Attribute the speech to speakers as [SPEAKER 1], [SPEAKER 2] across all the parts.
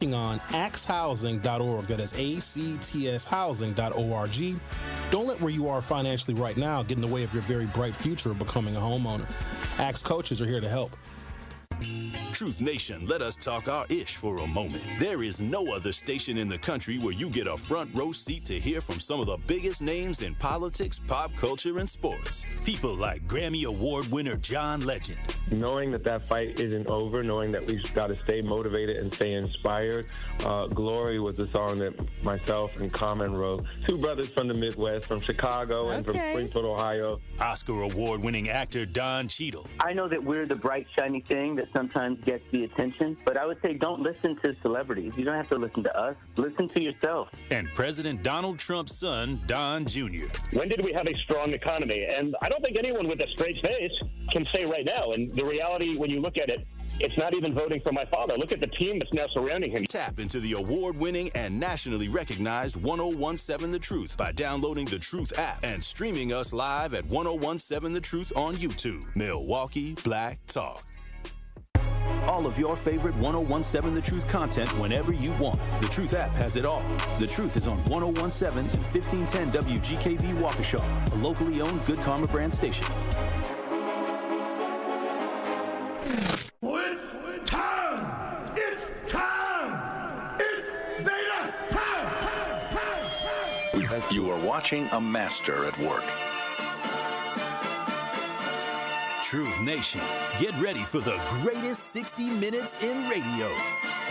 [SPEAKER 1] On axhousing.org. That is ACTShousing.org. Don't let where you are financially right now get in the way of your very bright future of becoming a homeowner. Axe coaches are here to help.
[SPEAKER 2] Truth Nation, let us talk our ish for a moment. There is no other station in the country where you get a front row seat to hear from some of the biggest names in politics, pop culture, and sports. People like Grammy Award winner John Legend.
[SPEAKER 3] Knowing that fight isn't over, knowing that we've got to stay motivated and stay inspired. Glory was the song that myself and Common wrote. Two brothers from the Midwest, from Chicago and from Springfield, Ohio.
[SPEAKER 2] Oscar Award winning actor Don Cheadle.
[SPEAKER 4] I know that we're the bright, shiny thing that sometimes gets the attention, but I would say don't listen to celebrities. You don't have to listen to us. Listen to yourself.
[SPEAKER 2] And President Donald Trump's son, Don Jr.
[SPEAKER 5] When did we have a strong economy? And I don't think anyone with a straight face can say right now. And the reality, when you look at it, it's not even voting for my father. Look at the team that's now surrounding him.
[SPEAKER 2] Tap into the award-winning and nationally recognized 1017 The Truth by downloading the Truth app and streaming us live at 1017 The Truth on YouTube. Milwaukee Black Talk. All of your favorite 1017 The Truth content whenever you want. The Truth app has it all. The Truth is on 1017 and 1510 WGKB Waukesha, a locally owned Good Karma brand station.
[SPEAKER 6] You are watching a master at work.
[SPEAKER 2] Truth Nation, get ready for the greatest 60 minutes in radio,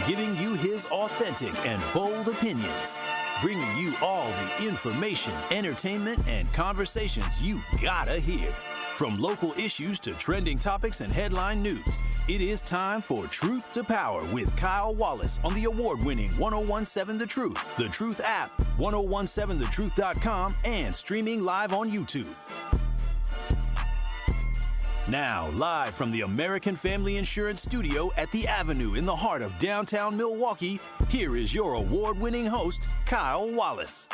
[SPEAKER 2] giving you his authentic and bold opinions, bringing you all the information, entertainment, and conversations you gotta hear. From local issues to trending topics and headline news, it is time for Truth to Power with Kyle Wallace on the award-winning 1017 The Truth, The Truth app, 1017thetruth.com, and streaming live on YouTube. Now, live from the American Family Insurance Studio at the Avenue in the heart of downtown Milwaukee, here is your award-winning host, Kyle Wallace.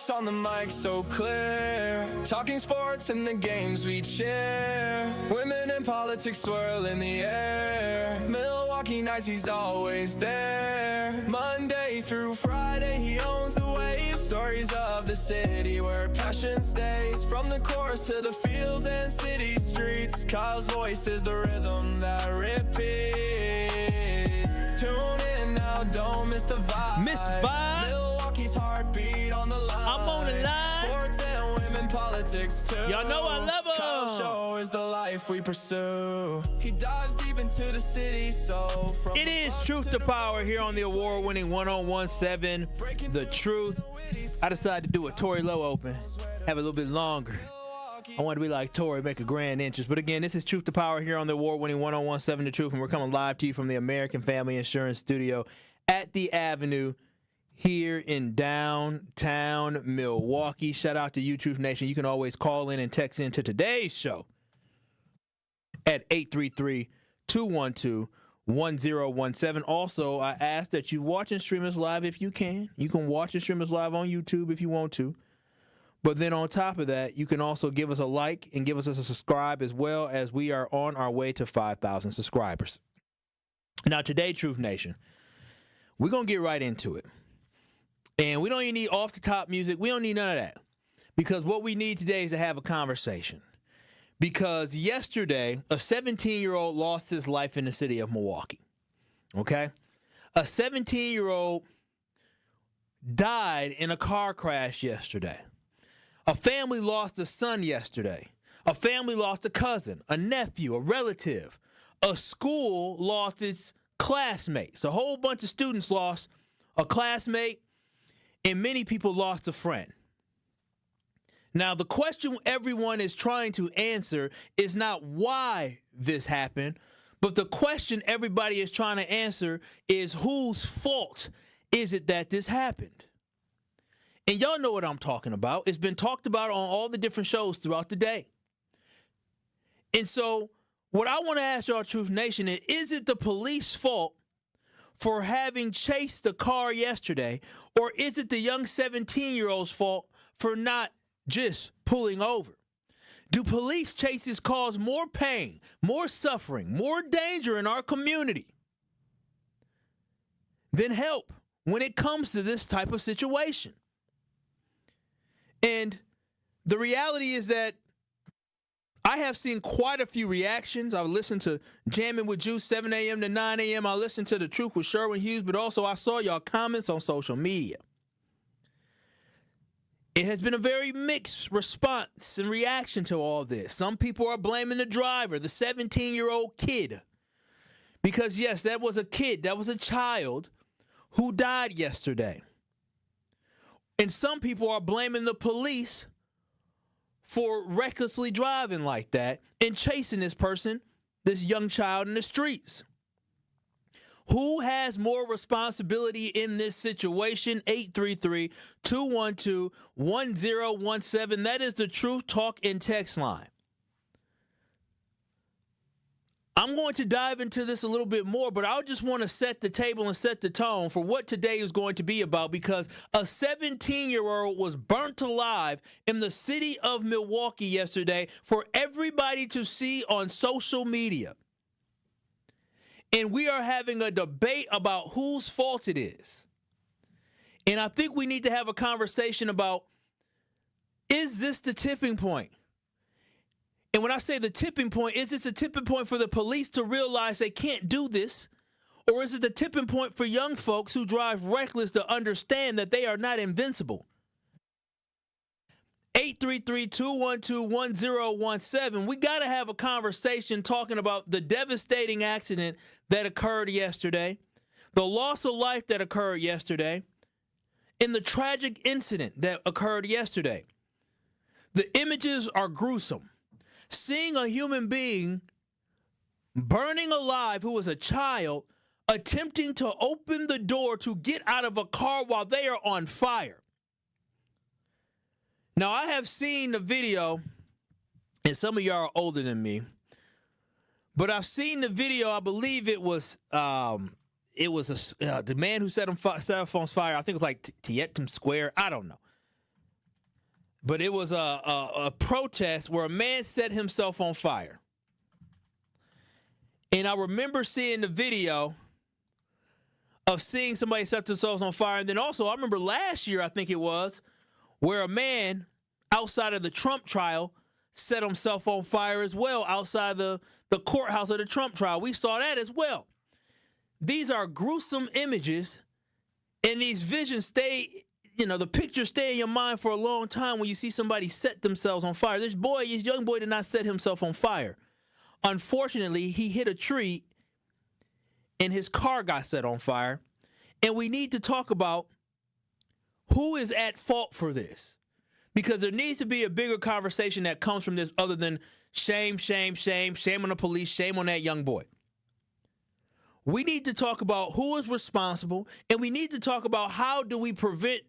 [SPEAKER 7] voice on the mic so clear, talking sports and the games we cheer. Women in politics swirl in the air. Milwaukee nights, he's always there. Monday through Friday, he owns the wave. Stories of the city where passion stays. From the course to the fields and city streets, Kyle's voice is the rhythm that repeats. Tune in now, don't miss the vibe.
[SPEAKER 8] Missed vibe.
[SPEAKER 7] Milwaukee's heartbeat on the line.
[SPEAKER 8] I'm on the line.
[SPEAKER 7] Sports and women politics too.
[SPEAKER 8] Y'all know I love 'em.
[SPEAKER 7] Kyle's show is the life we pursue. He dives deep into the city, so from
[SPEAKER 8] It is Truth to Power here on the award-winning 1017 The Truth. I decided to do a Tory Lowe open, have a little bit longer. I want to be like Tory, make a grand entrance. But again, this is Truth to Power here on the award-winning 1017 The Truth, and we're coming live to you from the American Family Insurance Studio at the Avenue here in downtown Milwaukee. Shout out to you, Truth Nation. You can always call in and text into today's show at 833-212-1017. Also, I ask that you watch and stream us live if you can. You can watch and stream us live on YouTube if you want to. But then on top of that, you can also give us a like and give us a subscribe, as well as we are on our way to 5,000 subscribers. Now, today, Truth Nation, we're going to get right into it. And we don't even need off-the-top music. We don't need none of that. Because what we need today is to have a conversation. Because yesterday, a 17-year-old lost his life in the city of Milwaukee. Okay? A 17-year-old died in a car crash yesterday. A family lost a son yesterday. A family lost a cousin, a nephew, a relative. A school lost its classmates. A whole bunch of students lost a classmate, and many people lost a friend. Now, the question everyone is trying to answer is not why this happened, but the question everybody is trying to answer is whose fault is it that this happened? And y'all know what I'm talking about. It's been talked about on all the different shows throughout the day. And so what I want to ask y'all, Truth Nation, is it the police fault for having chased the car yesterday, or is it the young 17-year-old's fault for not just pulling over? Do police chases cause more pain, more suffering, more danger in our community than help when it comes to this type of situation? And the reality is that I have seen quite a few reactions. I've listened to Jamming with Juice 7 a.m. to 9 a.m. I listened to The Truth with Sherwin Hughes, but also I saw y'all comments on social media. It has been a very mixed response and reaction to all this. Some people are blaming the driver, the 17-year-old kid. Because, yes, that was a kid, that was a child who died yesterday. And some people are blaming the police for recklessly driving like that and chasing this person, this young child, in the streets. Who has more responsibility in this situation? 833-212-1017. That is the Truth Talk and Text line. I'm going to dive into this a little bit more, but I just want to set the table and set the tone for what today is going to be about, because a 17-year-old was burnt alive in the city of Milwaukee yesterday for everybody to see on social media. And we are having a debate about whose fault it is. And I think we need to have a conversation about, is this the tipping point? And when I say the tipping point, is this a tipping point for the police to realize they can't do this? Or is it the tipping point for young folks who drive reckless to understand that they are not invincible? 833-212-1017. We got to have a conversation talking about the devastating accident that occurred yesterday, the loss of life that occurred yesterday, and the tragic incident that occurred yesterday. The images are gruesome. Seeing a human being burning alive who was a child, attempting to open the door to get out of a car while they are on fire. Now, I have seen the video, and some of y'all are older than me, but I've seen the video. I believe it was the man who set off on fire. I think it was like Tietam Square. I don't know. But it was a protest where a man set himself on fire. And I remember seeing the video of seeing somebody set themselves on fire. And then also, I remember last year, I think it was, where a man outside of the Trump trial set himself on fire as well outside the courthouse of the Trump trial. We saw that as well. These are gruesome images, and these visions stay, the pictures stay in your mind for a long time when you see somebody this young boy did not set himself on fire. Unfortunately, he hit a tree and his car got set on fire. And we need to talk about who is at fault for this. Because there needs to be a bigger conversation that comes from this other than shame, shame, shame, shame on the police, shame on that young boy. We need to talk about who is responsible, and we need to talk about how do we prevent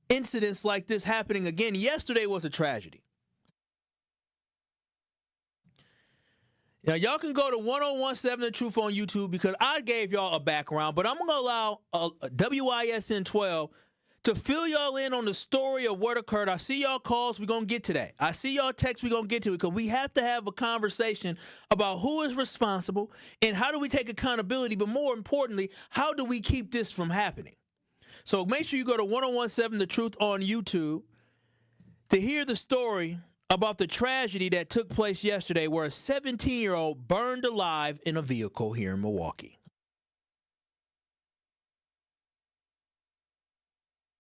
[SPEAKER 8] incidents like this happening again. Yesterday was a tragedy. Now, y'all can go to 1017 The Truth on YouTube because I gave y'all a background, but I'm going to allow WISN 12 to fill y'all in on the story of what occurred. I see y'all calls. We're going to get to that. I see y'all texts. We're going to get to it because we have to have a conversation about who is responsible and how do we take accountability, but more importantly, how do we keep this from happening? So make sure you go to 1017 The Truth on YouTube to hear the story about the tragedy that took place yesterday where a 17-year-old burned alive in a vehicle here in Milwaukee.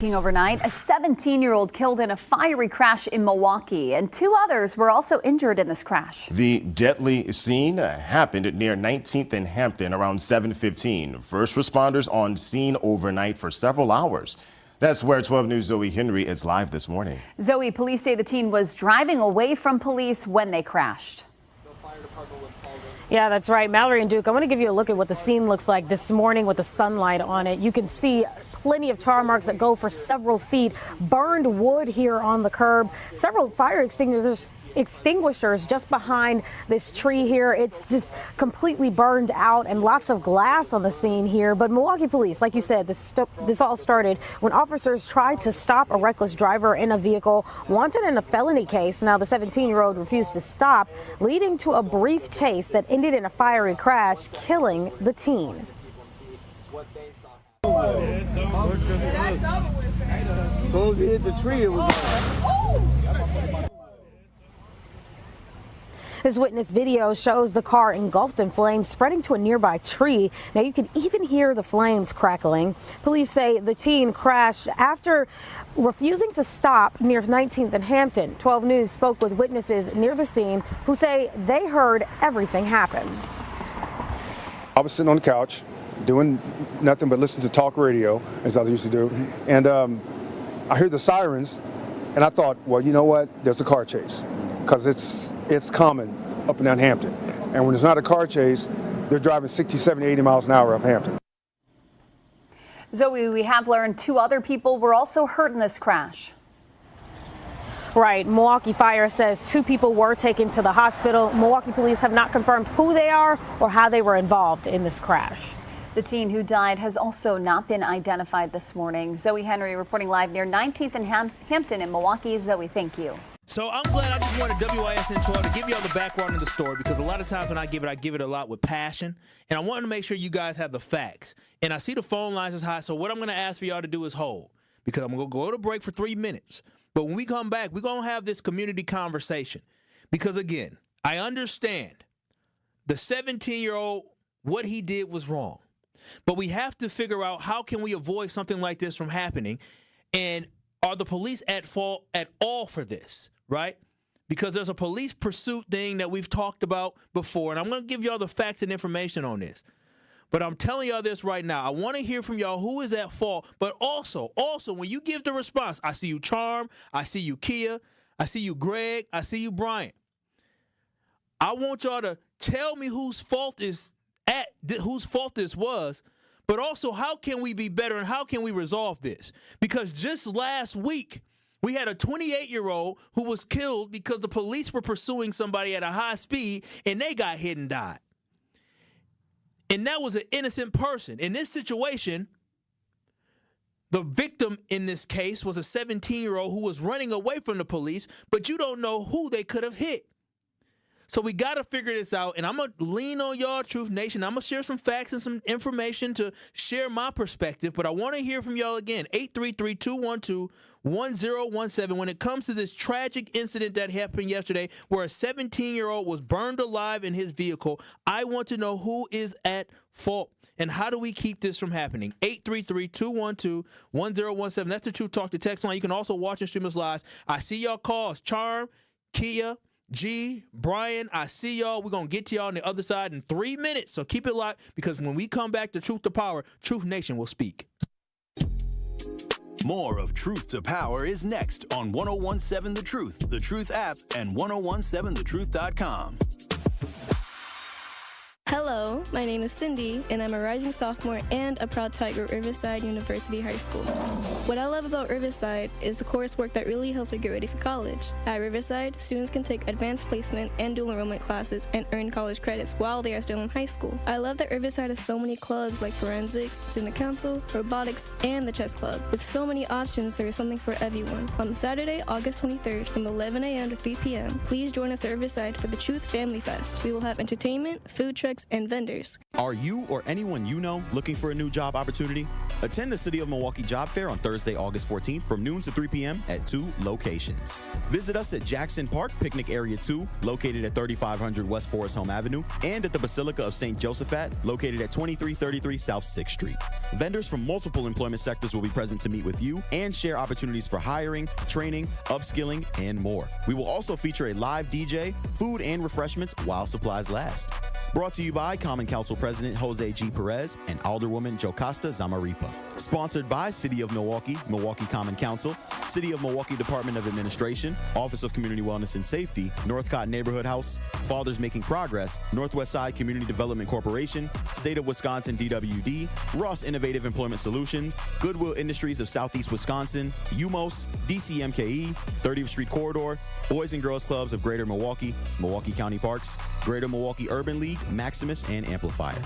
[SPEAKER 9] Overnight, a 17-year-old killed in a fiery crash in Milwaukee, and 2 others were also injured in this crash.
[SPEAKER 10] The deadly scene happened near 19th and Hampton around 7:15. First responders on scene overnight for several hours. That's where 12 News' Zoe Henry is live this morning.
[SPEAKER 9] Zoe, police say the teen was driving away from police when they crashed.
[SPEAKER 11] Yeah, that's right. Mallory and Duke, I want to give you a look at what the scene looks like this morning with the sunlight on it. You can see plenty of tar marks that go for several feet, burned wood here on the curb, several fire extinguishers just behind this tree here. It's just completely burned out and lots of glass on the scene here. But Milwaukee police, like you said, this all started when officers tried to stop a reckless driver in a vehicle wanted in a felony case. Now the 17-year-old refused to stop, leading to a brief chase that ended in a fiery crash, killing the teen.
[SPEAKER 3] As soon as he hit the tree, it was
[SPEAKER 11] This witness video shows the car engulfed in flames spreading to a nearby tree. Now you can even hear the flames crackling. Police say the teen crashed after refusing to stop near 19th and Hampton. 12 News spoke with witnesses near the scene who say they heard everything happen.
[SPEAKER 12] I was sitting on the couch doing nothing but listening to talk radio, as I used to do. And I heard the sirens, and I thought, well, you know what? There's a car chase, because it's common up and down Hampton. And when there's not a car chase, they're driving 60, 70, 80 miles an hour up Hampton.
[SPEAKER 9] Zoe, we have learned 2 other people were also hurt in this crash.
[SPEAKER 11] Right. Milwaukee Fire says 2 people were taken to the hospital. Milwaukee police have not confirmed who they are or how they were involved in this crash.
[SPEAKER 9] The teen who died has also not been identified this morning. Zoe Henry reporting live near 19th and Hampton in Milwaukee. Zoe, thank you.
[SPEAKER 8] So I'm glad I just wanted WISN 12 to give y'all the background of the story, because a lot of times when I give it a lot with passion. And I wanted to make sure you guys have the facts. And I see the phone lines is high, so what I'm going to ask for y'all to do is hold, because I'm going to go to break for 3 minutes. But when we come back, we're going to have this community conversation. Because, again, I understand the 17-year-old, what he did was wrong. But we have to figure out how can we avoid something like this from happening. And are the police at fault at all for this, right? Because there's a police pursuit thing that we've talked about before. And I'm going to give y'all the facts and information on this. But I'm telling y'all this right now. I want to hear from y'all who is at fault. But also, when you give the response, I see you, Charm. I see you, Kia. I see you, Greg. I see you, Brian. I want y'all to tell me whose fault this was, but also how can we be better and how can we resolve this? Because just last week, we had a 28-year-old who was killed because the police were pursuing somebody at a high speed and they got hit and died. And that was an innocent person. In this situation, The victim in this case was a 17-year-old who was running away from the police, but you don't know who they could have hit. So we got to figure this out, and I'm going to lean on y'all, Truth Nation. I'm going to share some facts and some information to share my perspective, but I want to hear from y'all again. 833-212-1017. When it comes to this tragic incident that happened yesterday where a 17-year-old was burned alive in his vehicle, I want to know who is at fault. And how do we keep this from happening? 833-212-1017. That's the Truth Talk to text line. You can also watch and stream us live. I see y'all calls. Charm, Kia, G, Brian, I see y'all. We're going to get to y'all on the other side in 3 minutes. So keep it locked, because when we come back to Truth to Power, Truth Nation will speak.
[SPEAKER 2] More of Truth to Power is next on 1017 The Truth, The Truth app, and 1017thetruth.com.
[SPEAKER 13] Hello, my name is Cindy, and I'm a rising sophomore and a proud Tiger at Riverside University High School. What I love about Riverside is the coursework that really helps her get ready for college. At Riverside, students can take advanced placement and dual enrollment classes and earn college credits while they are still in high school. I love that Riverside has so many clubs like forensics, student council, robotics, and the chess club. With so many options, there is something for everyone. On Saturday, August 23rd from 11 a.m. to 3 p.m., please join us at Riverside for the Truth Family Fest. We will have entertainment, food trucks, and vendors.
[SPEAKER 14] Are you or anyone you know looking for a new job opportunity? Attend the City of Milwaukee Job Fair on Thursday, August 14th from noon to 3 p.m. at 2 locations. Visit us at Jackson Park, Picnic Area 2, located at 3500 West Forest Home Avenue, and at the Basilica of St. Josephat, located at 2333 South 6th Street. Vendors from multiple employment sectors will be present to meet with you and share opportunities for hiring, training, upskilling, and more. We will also feature a live DJ, food, and refreshments while supplies last. Brought to you by Common Council President Jose G. Perez and Alderwoman Jocasta Zamaripa. Sponsored by City of Milwaukee, Milwaukee Common Council, City of Milwaukee Department of Administration, Office of Community Wellness and Safety, Northcott Neighborhood House, Fathers Making Progress, Northwest Side Community Development Corporation, State of Wisconsin DWD, Ross Innovative Employment Solutions, Goodwill Industries of Southeast Wisconsin, UMOS, DCMKE, 30th Street Corridor, Boys and Girls Clubs of Greater Milwaukee, Milwaukee County Parks, Greater Milwaukee Urban League, Maximus, and Amplifier.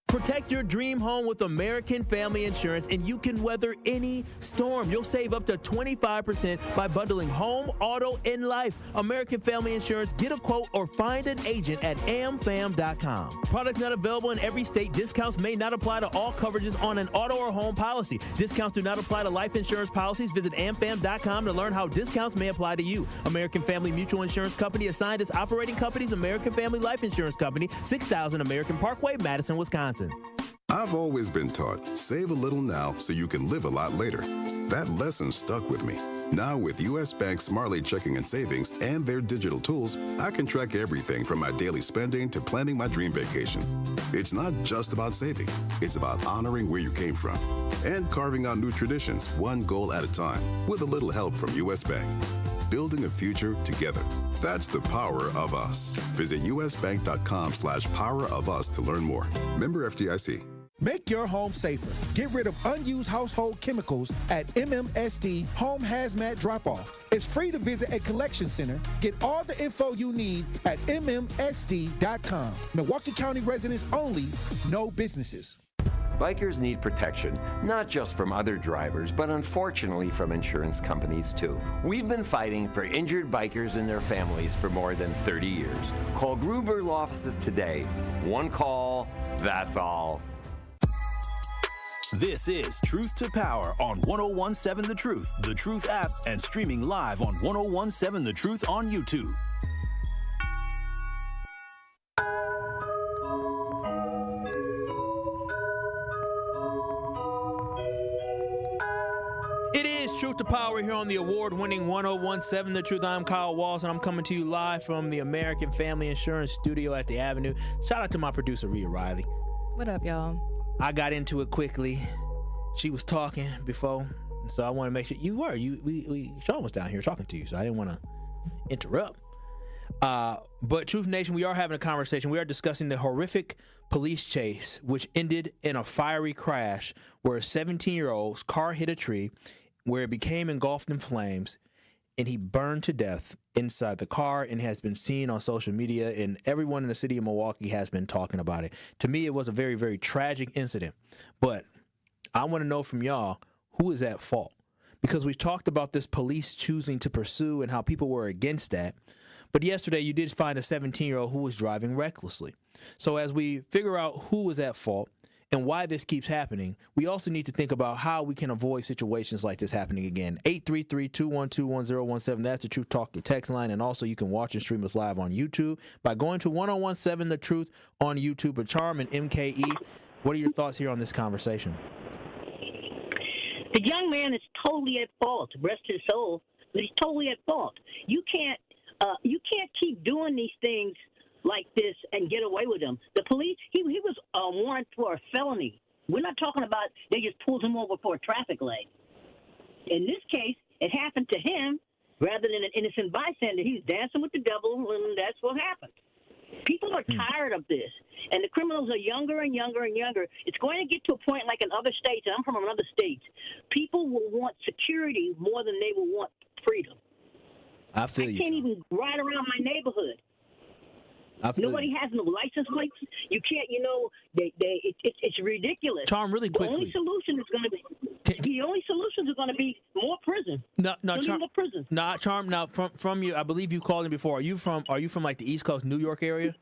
[SPEAKER 8] Protect your dream home with American Family Insurance, and you can weather any storm. You'll save up to 25% by bundling home, auto, and life. American Family Insurance. Get a quote or find an agent at amfam.com. Products not available in every state. Discounts may not apply to all coverages on an auto or home policy. Discounts do not apply to life insurance policies. Visit amfam.com to learn how discounts may apply to you. American Family Mutual Insurance Company assigned as operating companies. American Family Life Insurance Company, 6000 American Parkway, Madison, Wisconsin.
[SPEAKER 15] I've always been taught, save a little now so you can live a lot later. That lesson stuck with me. Now with U.S. Bank Smartly Checking and Savings and their digital tools, I can track everything from my daily spending to planning my dream vacation. It's not just about saving. It's about honoring where you came from and carving out new traditions one goal at a time with a little help from U.S. Bank. Building a future together. That's the power of us. Visit usbank.com/power of us to learn more. Member FDIC.
[SPEAKER 16] Make your home safer. Get rid of unused household chemicals at MMSD Home Hazmat Drop-Off. It's free to visit a collection center. Get all the info you need at MMSD.com. Milwaukee County residents only, no businesses.
[SPEAKER 17] Bikers need protection, not just from other drivers, but unfortunately from insurance companies too. We've been fighting for injured bikers and their families for more than 30 years. Call Gruber Law Offices today. One call, that's all.
[SPEAKER 2] This is Truth to Power on 1017 The Truth app, and streaming live on 1017 The Truth on YouTube.
[SPEAKER 8] It is Truth to Power here on the award-winning 1017 The Truth. I'm Kyle Wallace, and I'm coming to you live from the American Family Insurance Studio at the Avenue. Shout out to my producer, Rhea Riley.
[SPEAKER 18] What up, y'all?
[SPEAKER 8] I got into it quickly. She was talking before, so I want to make sure you were. Sean was down here talking to you, so I didn't want to interrupt. But Truth Nation, we are having a conversation. We are discussing the horrific police chase, which ended in a fiery crash where a 17-year-old's car hit a tree, where it became engulfed in flames, and he burned to death inside the car, and has been seen on social media, and everyone in the city of Milwaukee has been talking about it. To me, it was a very, very tragic incident. But I want to know from y'all, who is at fault? Because we've talked about this police choosing to pursue and how people were against that. But yesterday you did find a 17-year-old who was driving recklessly. So as we figure out who was at fault and why this keeps happening, we also need to think about how we can avoid situations like this happening again. 833-212-1017, that's the Truth Talk, your text line. And also you can watch and stream us live on YouTube by going to 1017 The Truth on YouTube. But Charm and MKE, what are your thoughts here on this conversation?
[SPEAKER 18] The young man is totally at fault, rest his soul, but he's totally at fault. You can't keep doing these things like this and get away with them. The police, he was warranted for a felony. We're not talking about they just pulled him over for a traffic light. In this case, it happened to him rather than an innocent bystander. He was dancing with the devil, and that's what happened. People are tired of this, and the criminals are younger and younger and younger. It's going to get to a point like in other states, and I'm from another state, people will want security more than they will want freedom.
[SPEAKER 8] I feel you.
[SPEAKER 18] I can't even ride around my neighborhood. Nobody has no license plates. You can't, it's ridiculous.
[SPEAKER 8] Charm, really quickly.
[SPEAKER 18] The only solution is going to be more prison.
[SPEAKER 8] Charm. Now, from you, I believe you called in before. Are you from like the East Coast, New York area?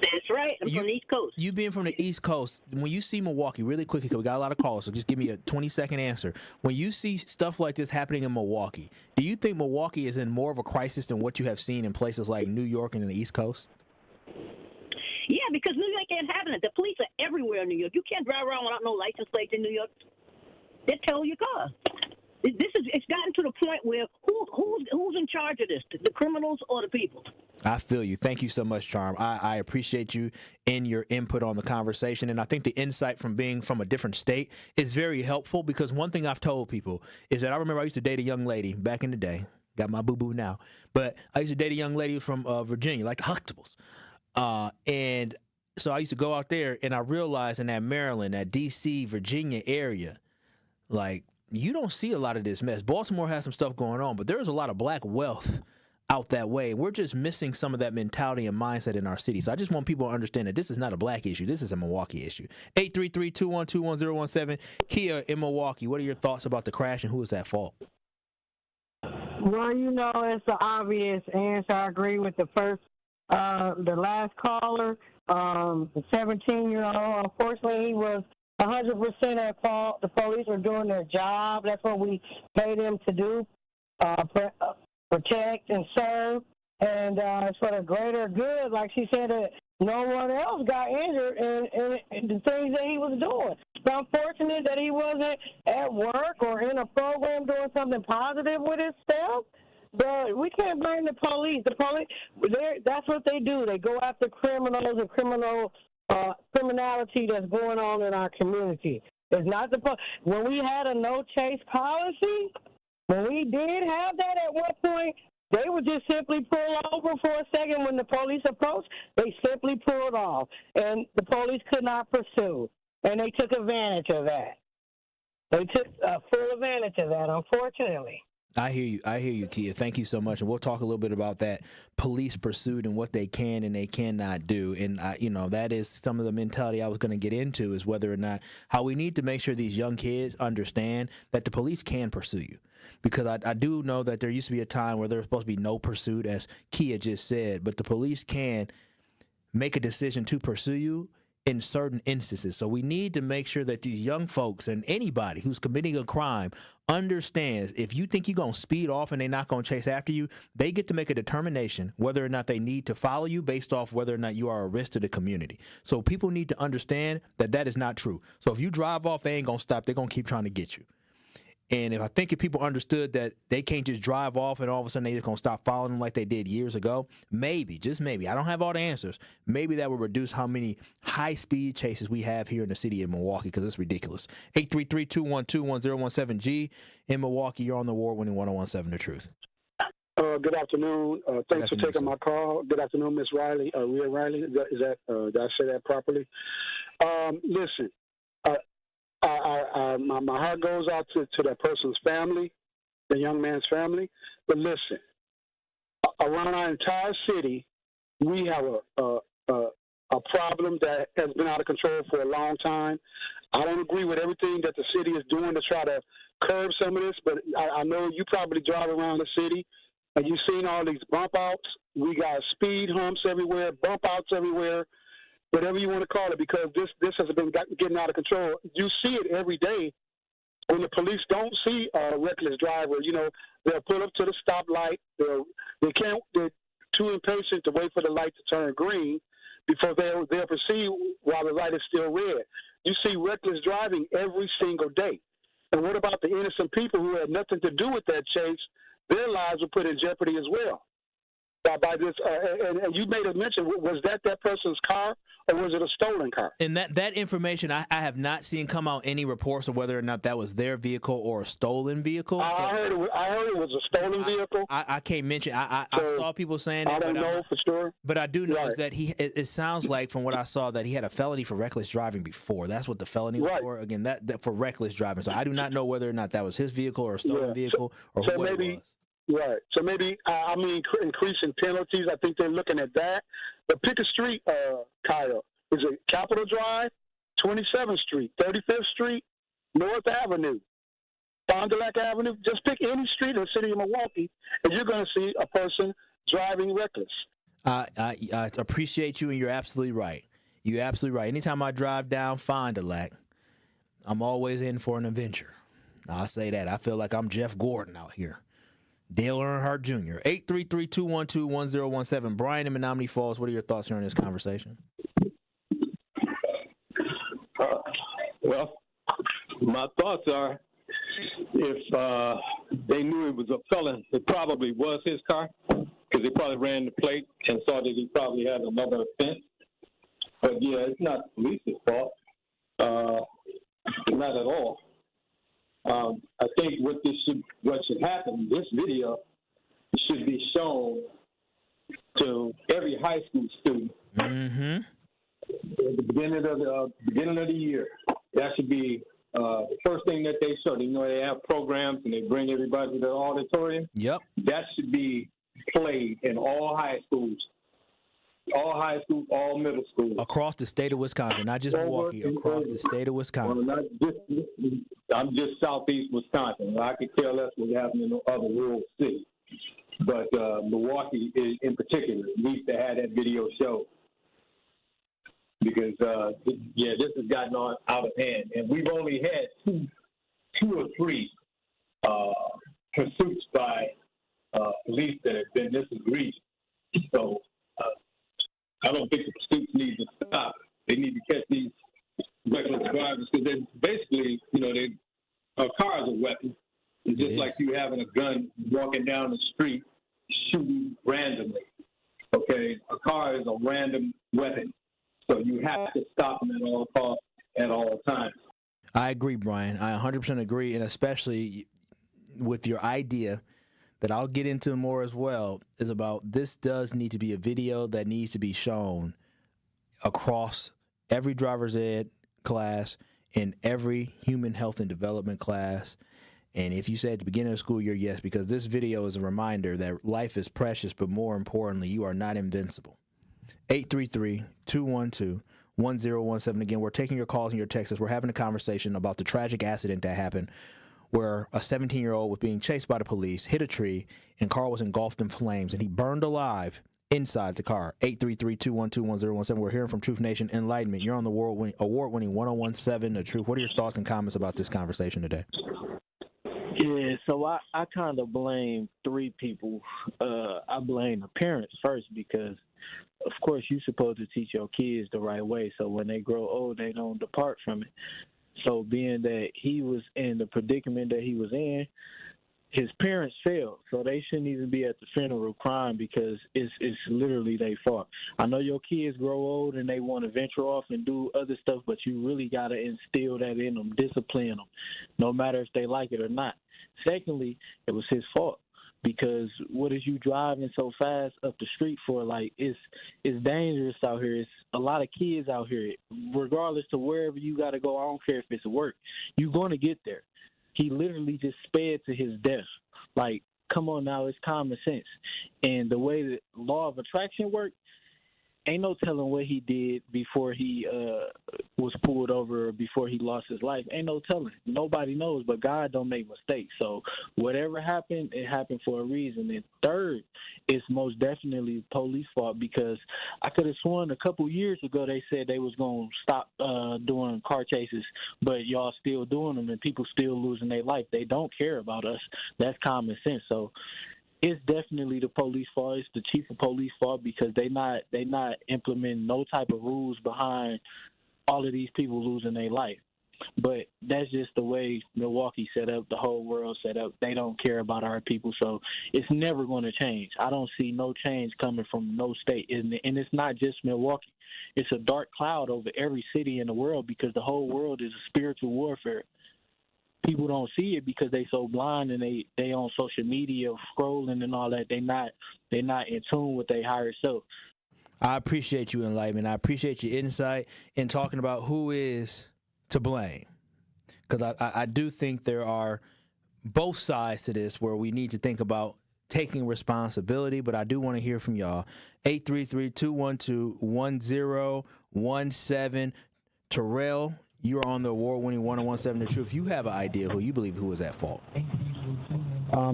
[SPEAKER 18] That's right. I'm from the East Coast.
[SPEAKER 8] You being from the East Coast, when you see Milwaukee, really quickly, because we got a lot of callers, so just give me a 20-second answer. When you see stuff like this happening in Milwaukee, do you think Milwaukee is in more of a crisis than what you have seen in places like New York and in the East Coast?
[SPEAKER 18] Yeah, because New York ain't having it. The police are everywhere in New York. You can't drive around without no license plates in New York. They tow your car. It's gotten to the point where who's in charge of this? The criminals or the people?
[SPEAKER 8] I feel you. Thank you so much, Charm. I appreciate you and your input on the conversation. And I think the insight from being from a different state is very helpful, because one thing I've told people is that I remember I used to date a young lady back in the day. Got my boo-boo now. But I used to date a young lady from Virginia, like the Huxtables. And so I used to go out there, and I realized in that Maryland, that D.C., Virginia area, like, you don't see a lot of this mess. Baltimore has some stuff going on, but there's a lot of black wealth out that way. We're just missing some of that mentality and mindset in our city. So I just want people to understand that this is not a black issue. This is a Milwaukee issue. 833-212-1017. Kia in Milwaukee, what are your thoughts about the crash, and who is at fault?
[SPEAKER 19] Well, it's the obvious answer. I agree with the last caller, the 17-year-old. Unfortunately, he was 100% at fault. The police were doing their job. That's what we paid them to do, protect and serve. And it's for the greater good. Like she said, that no one else got injured in the things that he was doing. It's unfortunate that he wasn't at work or in a program doing something positive with himself. But we can't blame the police. The police, that's what they do. They go after criminals and criminality that's going on in our community. It's not when we had a no chase policy, when we did have that at one point, they would just simply pull over for a second when the police approached. They simply pulled off, and the police could not pursue, and they took advantage of that. They took full advantage of that, unfortunately.
[SPEAKER 8] I hear you, Kia. Thank you so much. And we'll talk a little bit about that police pursuit and what they can and they cannot do. And, that is some of the mentality I was going to get into, is whether or not how we need to make sure these young kids understand that the police can pursue you. Because I do know that there used to be a time where there was supposed to be no pursuit, as Kia just said, but the police can make a decision to pursue you in certain instances. So we need to make sure that these young folks and anybody who's committing a crime understands, if you think you're going to speed off and they're not going to chase after you, they get to make a determination whether or not they need to follow you based off whether or not you are a risk to the community. So people need to understand that that is not true. So if you drive off, they ain't going to stop. They're going to keep trying to get you. And if people understood that they can't just drive off and all of a sudden they just going to stop following them like they did years ago, maybe, just maybe, I don't have all the answers, maybe that would reduce how many high-speed chases we have here in the city of Milwaukee, because it's ridiculous. 833-212-1017. In Milwaukee, you're on the award-winning 1017 The Truth.
[SPEAKER 20] Good afternoon. Thanks for taking my call. Good afternoon, Miss Riley, Rhea Riley. Is that did I say that properly? Listen. My heart goes out to that person's family, the young man's family. But listen, around our entire city, we have a a problem that has been out of control for a long time. I don't agree with everything that the city is doing to try to curb some of this, but I know you probably drive around the city and you've seen all these bump outs. We got speed humps everywhere, bump outs everywhere, whatever you want to call it, because this has been getting out of control. You see it every day when the police don't see a reckless driver. You know, they'll pull up to the stoplight. They're too impatient to wait for the light to turn green before they'll proceed while the light is still red. You see reckless driving every single day. And what about the innocent people who had nothing to do with that chase? Their lives were put in jeopardy as well by this. And you made a mention, was that person's car or was it a stolen car?
[SPEAKER 8] And that information I have not seen come out any reports of whether or not that was their vehicle or a stolen vehicle.
[SPEAKER 20] I heard it was a stolen vehicle.
[SPEAKER 8] I can't mention. I saw people saying that.
[SPEAKER 20] I don't know for sure.
[SPEAKER 8] But I do know is that it sounds like from what I saw that he had a felony for reckless driving before. That's what the felony was for. Again, that for reckless driving. So I do not know whether or not that was his vehicle or a stolen vehicle or what it was.
[SPEAKER 20] Right. So maybe, increasing penalties. I think they're looking at that. But pick a street, Kyle. Is it Capitol Drive, 27th Street, 35th Street, North Avenue, Fond du Lac Avenue? Just pick any street in the city of Milwaukee, and you're going to see a person driving reckless.
[SPEAKER 8] I appreciate you, and you're absolutely right. You're absolutely right. Anytime I drive down Fond du Lac, I'm always in for an adventure. I'll say that. I feel like I'm Jeff Gordon out here. Dale Earnhardt Jr. 833-212-1017. Brian in Menominee Falls, what are your thoughts here on this conversation?
[SPEAKER 21] Well, my thoughts are if they knew it was a felon, it probably was his car because they probably ran the plate and saw that he probably had another offense. But, yeah, it's not the police's fault. Not at all. I think what should happen, this video should be shown to every high school student at the beginning of the year. That should be the first thing that they show. You know, they have programs and they bring everybody to the auditorium.
[SPEAKER 8] Yep.
[SPEAKER 21] That should be played in all high schools. All high school, all middle school.
[SPEAKER 8] Across the state of Wisconsin, not just Milwaukee, across the state of Wisconsin.
[SPEAKER 21] Well, I'm just southeast Wisconsin. I could care less what's happening in other rural cities. But Milwaukee, in particular, needs to have that video show. Because, this has gotten out of hand. And we've only had two or three pursuits by police that have been this egregious. So, I don't think the pursuits need to stop. They need to catch these reckless drivers because they're basically, a car is a weapon. It's just like you having a gun walking down the street shooting randomly. Okay, a car is a random weapon, so you have to stop them at all costs at all times.
[SPEAKER 8] I agree, Brian. I 100% agree, and especially with your idea that I'll get into more as well, is about this does need to be a video that needs to be shown across every driver's ed class, in every human health and development class. And if you say at the beginning of the school year, yes, because this video is a reminder that life is precious, but more importantly, you are not invincible. 833-212-1017. Again, we're taking your calls and your texts. We're having a conversation about the tragic accident that happened where a 17-year-old was being chased by the police, hit a tree, and car was engulfed in flames, and he burned alive inside the car. 833-212-1017. We're hearing from Truth Nation Enlightenment. You're on the award-winning 1017 The Truth. What are your thoughts and comments about this conversation today?
[SPEAKER 22] Yeah, so I kind of blame three people. I blame the parents first because, of course, you're supposed to teach your kids the right way so when they grow old, they don't depart from it. So being that he was in the predicament that he was in, his parents failed. So they shouldn't even be at the funeral crying because it's literally their fault. I know your kids grow old and they want to venture off and do other stuff, but you really got to instill that in them, discipline them, no matter if they like it or not. Secondly, it was his fault. Because what is you driving so fast up the street for? Like, it's dangerous out here. It's a lot of kids out here. Regardless to wherever you got to go, I don't care if it's work. You're going to get there. He literally just sped to his death. Like, come on now, it's common sense. And the way that law of attraction works, ain't no telling what he did before he was pulled over or before he lost his life. Ain't no telling. Nobody knows, but God don't make mistakes. So whatever happened, it happened for a reason. And third, it's most definitely police fault, because I could have sworn a couple years ago they said they was going to stop doing car chases, but y'all still doing them and people still losing their life. They don't care about us. That's common sense. So it's definitely the police fault. It's the chief of police fault, because they not implementing no type of rules behind all of these people losing their life. But that's just the way Milwaukee set up, the whole world set up. They don't care about our people, so it's never going to change. I don't see no change coming from no state, and it's not just Milwaukee. It's a dark cloud over every city in the world, because the whole world is a spiritual warfare. People don't see it because they so blind, and they on social media scrolling and all that. They not in tune with their higher self.
[SPEAKER 8] I appreciate you, Enlightenment. I appreciate your insight in talking about who is to blame, because I do think there are both sides to this where we need to think about taking responsibility, but I do want to hear from y'all. 833-212-1017. Terrell, you're on the award-winning 1017 The Truth. You have an idea who you believe who is at fault.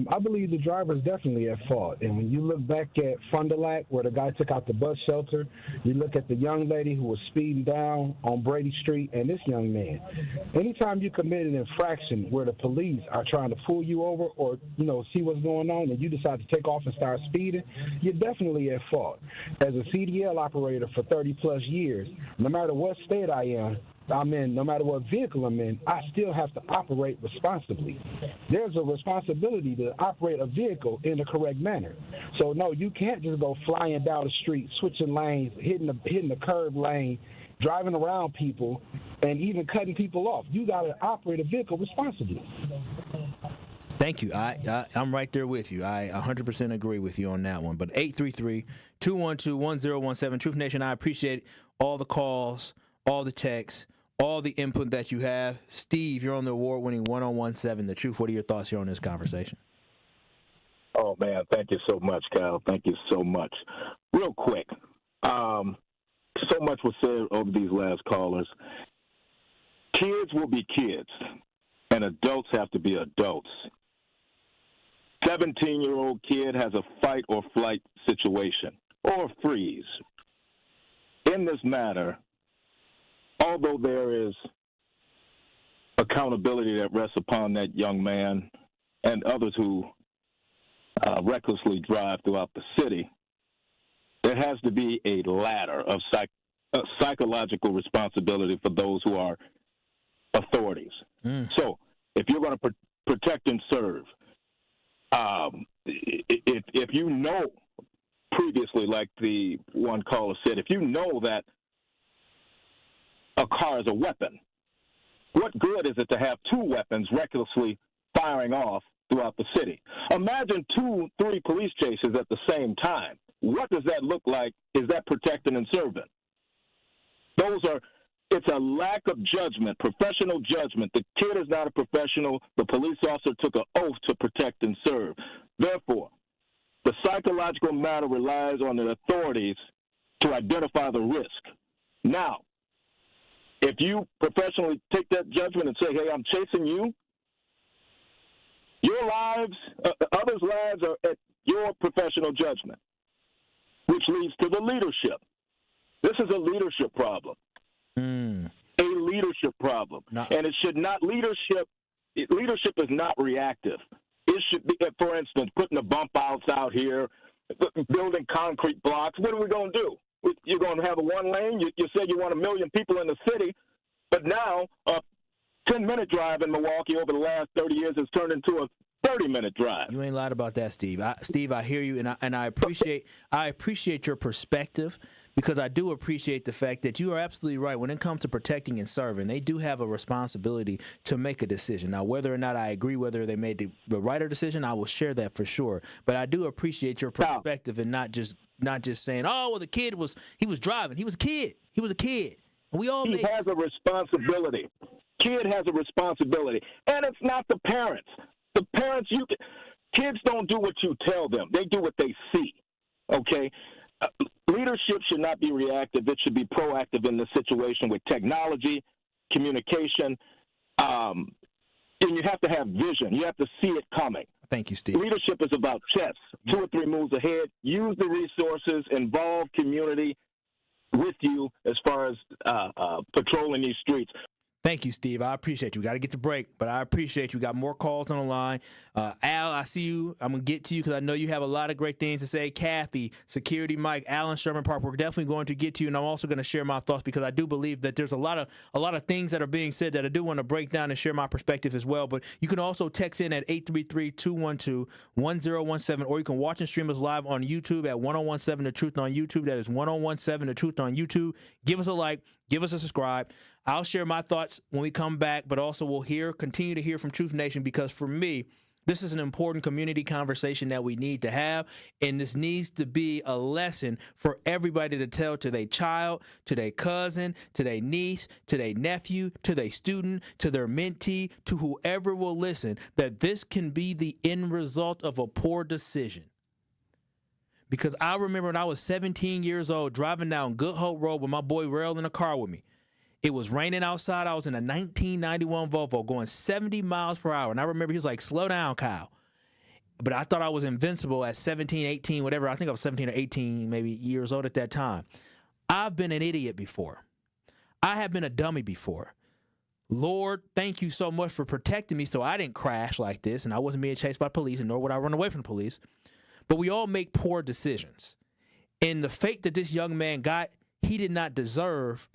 [SPEAKER 1] I believe the driver is definitely at fault. And when you look back at Fond du Lac, where the guy took out the bus shelter, you look at the young lady who was speeding down on Brady Street, and this young man. Anytime you commit an infraction where the police are trying to pull you over or, see what's going on, and you decide to take off and start speeding, you're definitely at fault. As a CDL operator for 30-plus years, no matter what state I'm in, no matter what vehicle I'm in, I still have to operate responsibly. There's a responsibility to operate a vehicle in the correct manner. So, no, you can't just go flying down the street, switching lanes, hitting the curb lane, driving around people, and even cutting people off. You got to operate a vehicle responsibly.
[SPEAKER 8] Thank you. I'm right there with you. I 100% agree with you on that one. But 833-212-1017. Truth Nation, I appreciate all the calls, all the texts, all the input that you have. Steve, you're on the award-winning 1017 The Truth. What are your thoughts here on this conversation?
[SPEAKER 4] Oh, man, thank you so much, Kyle. Thank you so much. Real quick, so much was said over these last callers. Kids will be kids, and adults have to be adults. 17-year-old kid has a fight or flight situation, or a freeze. In this matter, although there is accountability that rests upon that young man and others who recklessly drive throughout the city, there has to be a ladder of psychological responsibility for those who are authorities. So if you're going to protect and serve, if you know previously, like the one caller said, if you know that a car is a weapon, what good is it to have two weapons recklessly firing off throughout the city? Imagine 2-3 police chases at the same time. What does that look like? Is that protecting and serving? It's a lack of judgment, professional judgment. The kid is not a professional. The police officer took an oath to protect and serve. Therefore, the psychological matter relies on the authorities to identify the risk. Now, if you professionally take that judgment and say, hey, I'm chasing you, your lives, others' lives are at your professional judgment, which leads to the leadership. This is a leadership problem. A leadership problem. And it should not, leadership is not reactive. It should be, for instance, putting the bump outs out here, building concrete blocks. What are we going to do? You're going to have a one lane? You said you want 1 million people in the city, but now a 10-minute drive in Milwaukee over the last 30 years has turned into a 30-minute drive.
[SPEAKER 8] You ain't lied about that, Steve. Steve, I hear you, and I appreciate your perspective, because I do appreciate the fact that you are absolutely right. When it comes to protecting and serving, they do have a responsibility to make a decision. Now, whether or not I agree whether they made the right decision, I will share that for sure. But I do appreciate your perspective and not just saying, oh, well, the kid was driving. He was a kid. He was a kid. And we all
[SPEAKER 4] has a responsibility. Kid has a responsibility. And it's not the parents. The parents, kids don't do what you tell them. They do what they see, okay? leadership should not be reactive. It should be proactive in this situation with technology, communication, and you have to have vision. You have to see it coming.
[SPEAKER 8] Thank you, Steve.
[SPEAKER 4] Leadership is about chess, 2 or 3 moves ahead. Use the resources, involve community with you as far as patrolling these streets.
[SPEAKER 8] Thank you, Steve. I appreciate you. We got to get to break, but I appreciate you. Got more calls on the line. Al, I see you. I'm going to get to you because I know you have a lot of great things to say. Kathy, Security Mike, Alan, Sherman Park, we're definitely going to get to you, and I'm also going to share my thoughts because I do believe that there's a lot of things that are being said that I do want to break down and share my perspective as well. But you can also text in at 833-212-1017, or you can watch and stream us live on YouTube at 1017 The Truth on YouTube. That is 1017 The Truth on YouTube. Give us a like. Give us a subscribe. I'll share my thoughts when we come back, but also we'll continue to hear from Truth Nation because for me, this is an important community conversation that we need to have, and this needs to be a lesson for everybody to tell to their child, to their cousin, to their niece, to their nephew, to their student, to their mentee, to whoever will listen, that this can be the end result of a poor decision. Because I remember when I was 17 years old driving down Good Hope Road with my boy Rail in a car with me. It was raining outside. I was in a 1991 Volvo going 70 miles per hour. And I remember he was like, slow down, Kyle. But I thought I was invincible at 17, 18, whatever. I think I was 17 or 18 maybe years old at that time. I've been an idiot before. I have been a dummy before. Lord, thank you so much for protecting me so I didn't crash like this and I wasn't being chased by police, and nor would I run away from the police. But we all make poor decisions. And the fate that this young man got, he did not deserve,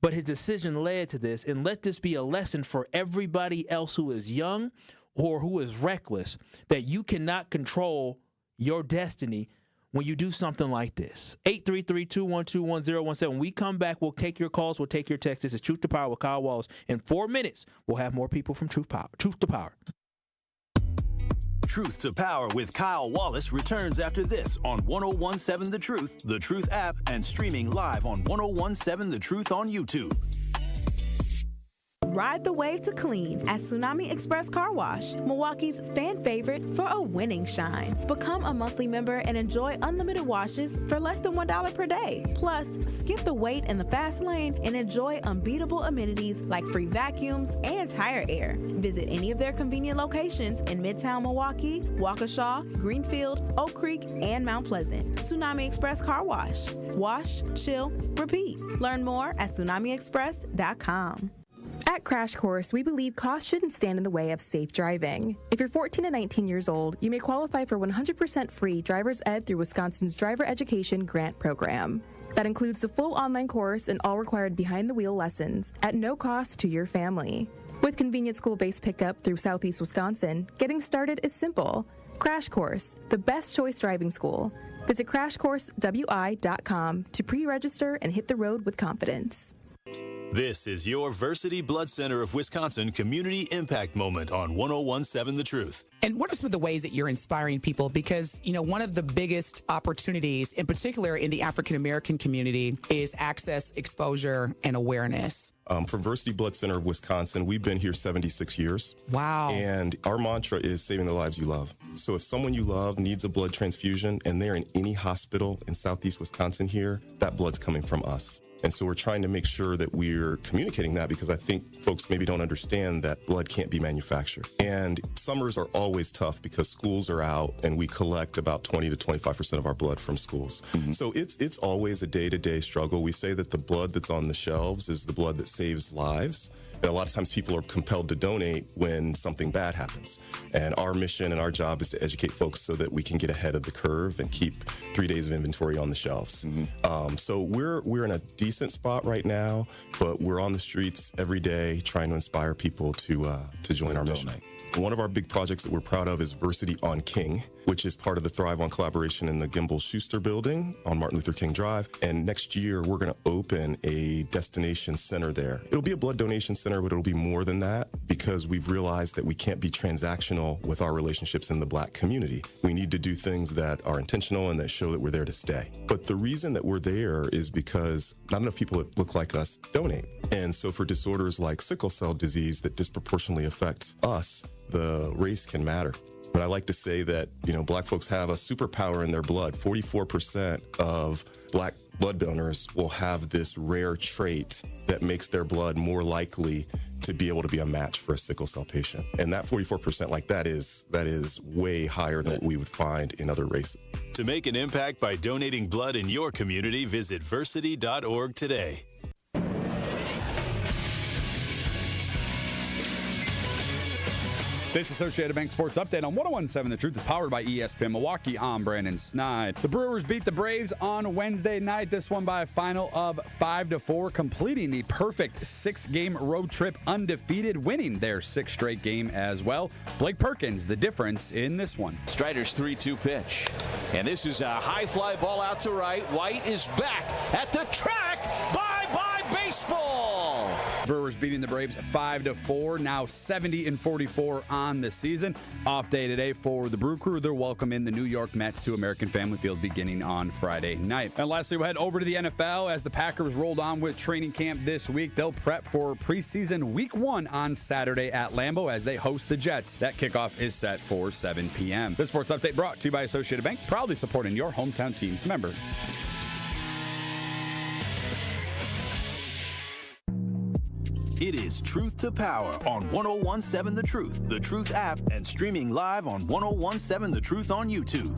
[SPEAKER 8] but his decision led to this. And let this be a lesson for everybody else who is young or who is reckless, that you cannot control your destiny when you do something like this. 833-212-1017. When we come back, we'll take your calls, we'll take your texts. This is Truth to Power with Kyle Wallace. In 4 minutes, we'll have more people from Truth to Power.
[SPEAKER 2] Truth to Power with Kyle Wallace returns after this on 1017 The Truth app, and streaming live on 1017 The Truth on YouTube.
[SPEAKER 5] Ride the wave to clean at Tsunami Express Car Wash, Milwaukee's fan favorite for a winning shine. Become a monthly member and enjoy unlimited washes for less than $1 per day. Plus, skip the wait in the fast lane and enjoy unbeatable amenities like free vacuums and tire air. Visit any of their convenient locations in Midtown Milwaukee, Waukesha, Greenfield, Oak Creek, and Mount Pleasant. Tsunami Express Car Wash. Wash, chill, repeat. Learn more at tsunamiexpress.com. At Crash Course, we believe cost shouldn't stand in the way of safe driving. If you're 14 to 19 years old, you may qualify for 100% free driver's ed through Wisconsin's Driver Education Grant Program. That includes the full online course and all required behind-the-wheel lessons at no cost to your family. With convenient school-based pickup through Southeast Wisconsin, getting started is simple. Crash Course, the best choice driving school. Visit crashcoursewi.com to pre-register and hit the road with confidence.
[SPEAKER 2] This is your Versity Blood Center of Wisconsin Community Impact Moment on 1017 The Truth.
[SPEAKER 6] And what are some of the ways that you're inspiring people? Because, you know, one of the biggest opportunities, in particular in the African-American community, is access, exposure, and awareness.
[SPEAKER 23] For Versity Blood Center of Wisconsin, we've been here 76 years.
[SPEAKER 6] Wow.
[SPEAKER 23] And our mantra is saving the lives you love. So if someone you love needs a blood transfusion and they're in any hospital in Southeast Wisconsin here, that blood's coming from us. And so we're trying to make sure that we're communicating that, because I think folks maybe don't understand that blood can't be manufactured. And summers are always tough because schools are out and we collect about 20 to 25% of our blood from schools. Mm-hmm. So it's always a day-to-day struggle. We say that the blood that's on the shelves is the blood that saves lives. And a lot of times people are compelled to donate when something bad happens. And our mission and our job is to educate folks so that we can get ahead of the curve and keep 3 days of inventory on the shelves. Mm-hmm. So we're in a decent spot right now, but we're on the streets every day trying to inspire people to join our mission. One of our big projects that we're proud of is Versity on King, which is part of the Thrive on collaboration in the Gimbel Schuster building on Martin Luther King Drive. And next year, we're going to open a destination center there. It'll be a blood donation center, but it'll be more than that, because we've realized that we can't be transactional with our relationships in the Black community. We need to do things that are intentional and that show that we're there to stay. But the reason that we're there is because not enough people that look like us donate. And so for disorders like sickle cell disease that disproportionately affect us, the race can matter. But I like to say that, black folks have a superpower in their blood. 44% of black blood donors will have this rare trait that makes their blood more likely to be able to be a match for a sickle cell patient. And that 44% that is way higher than what we would find in other races.
[SPEAKER 2] To make an impact by donating blood in your community, visit versity.org today.
[SPEAKER 3] This Associated Bank Sports Update on 101.7 The Truth is powered by ESPN Milwaukee. I'm Brandon Snide. The Brewers beat the Braves on Wednesday night. This one by a final of 5-4, completing the perfect 6-game road trip undefeated, winning their 6th straight game as well. Blake Perkins, the difference in this one.
[SPEAKER 7] Strider's 3-2 pitch. And this is a high fly ball out to right. White is back at the track. Bye-bye baseball.
[SPEAKER 3] Brewers beating the Braves 5-4, now 70-44 on the season. Off day today for the Brew Crew. They'll welcome in the New York Mets to American Family Field beginning on Friday night. And lastly, we'll head over to the NFL as the Packers rolled on with training camp this week. They'll prep for preseason week 1 on Saturday at Lambeau as they host the Jets. That kickoff is set for 7 p.m. This sports update brought to you by Associated Bank, proudly supporting your hometown teams. Member.
[SPEAKER 2] It is Truth to Power on 101.7 The Truth app, and streaming live on 101.7 The Truth on YouTube.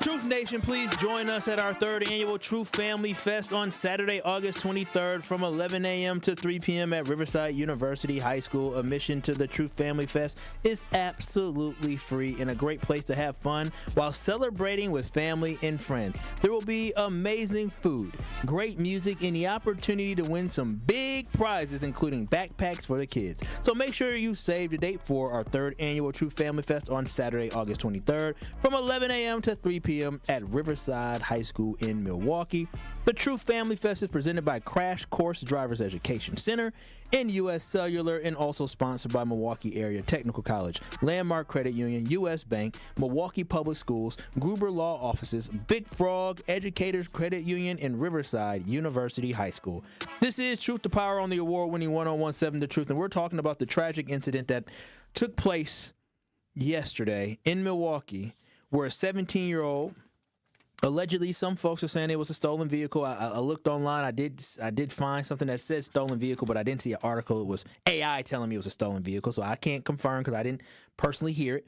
[SPEAKER 8] Truth Nation, please join us at our 3rd annual Truth Family Fest on Saturday, August 23rd from 11 a.m. to 3 p.m. at Riverside University High School. Admission to the Truth Family Fest is absolutely free and a great place to have fun while celebrating with family and friends. There will be amazing food, great music, and the opportunity to win some big prizes, including backpacks for the kids. So make sure you save the date for our 3rd annual Truth Family Fest on Saturday, August 23rd from 11 a.m. to 3 p.m. at Riverside High School in Milwaukee. The Truth Family Fest is presented by Crash Course Drivers Education Center and U.S. Cellular, and also sponsored by Milwaukee Area Technical College, Landmark Credit Union, U.S. Bank, Milwaukee Public Schools, Gruber Law Offices, Big Frog Educators Credit Union, and Riverside University High School. This is Truth to Power on the award-winning 101.7 The Truth, and we're talking about the tragic incident that took place yesterday in Milwaukee, where a 17-year-old, allegedly, some folks are saying it was a stolen vehicle. I looked online. I did find something that said stolen vehicle, but I didn't see an article. It was AI telling me it was a stolen vehicle, so I can't confirm because I didn't personally hear it.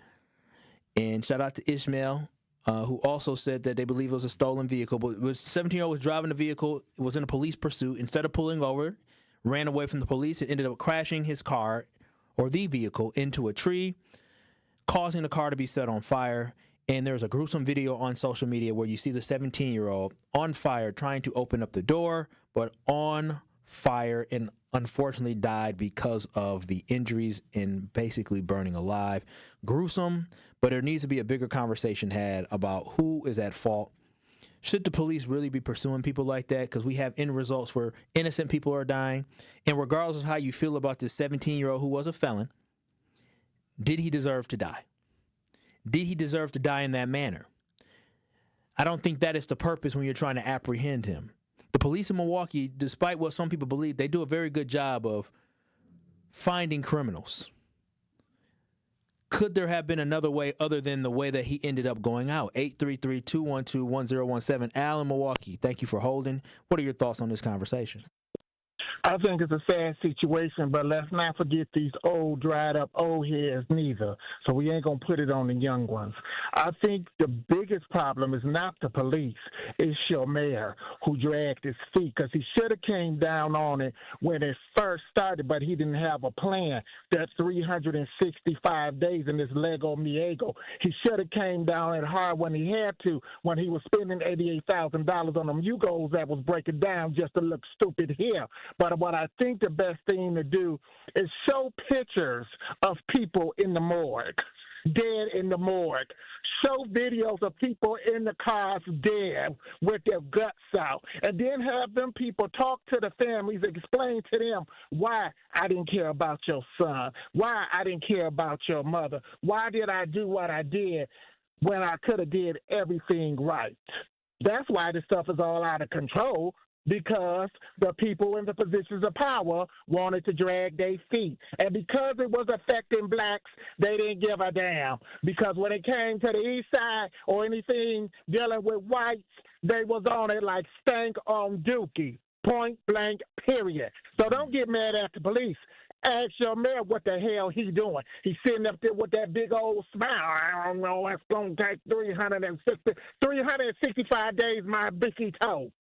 [SPEAKER 8] And shout out to Ishmael, who also said that they believe it was a stolen vehicle. But it was 17-year-old was driving the vehicle, was in a police pursuit. Instead of pulling over, ran away from the police and ended up crashing his car, or the vehicle, into a tree, causing the car to be set on fire. And there's a gruesome video on social media where you see the 17-year-old on fire trying to open up the door, but on fire, and unfortunately died because of the injuries and basically burning alive. Gruesome, but there needs to be a bigger conversation had about who is at fault. Should the police really be pursuing people like that? Because we have end results where innocent people are dying. And regardless of how you feel about this 17-year-old who was a felon, did he deserve to die? Did he deserve to die in that manner? I don't think that is the purpose when you're trying to apprehend him. The police in Milwaukee, despite what some people believe, they do a very good job of finding criminals. Could there have been another way other than the way that he ended up going out? 833-212-1017. Al in Milwaukee, thank you for holding. What are your thoughts on this conversation?
[SPEAKER 10] I think it's a sad situation, but let's not forget these old, dried-up old heads neither. So we ain't going to put it on the young ones. I think the biggest problem is not the police. It's your mayor who dragged his feet, because he should have came down on it when it first started, but he didn't have a plan. That 365 days in this Lego Miego. He should have came down it hard when he had to, when he was spending $88,000 on them Yugos that was breaking down just to look stupid here. But what I think the best thing to do is show pictures of people in the morgue, dead in the morgue. Show videos of people in the cars dead with their guts out. And then have them people talk to the families, explain to them why I didn't care about your son, why I didn't care about your mother, why did I do what I did when I could have did everything right. That's why this stuff is all out of control. because the people in the positions of power wanted to drag their feet. And because it was affecting blacks, they didn't give a damn. Because when it came to the east side or anything dealing with whites, they was on it like stank on dookie. Point blank, period. So don't get mad at the police. Ask your mayor what the hell he doing. He's sitting up there with that big old smile. I don't know, that's going to take 365 days, my bicky toe.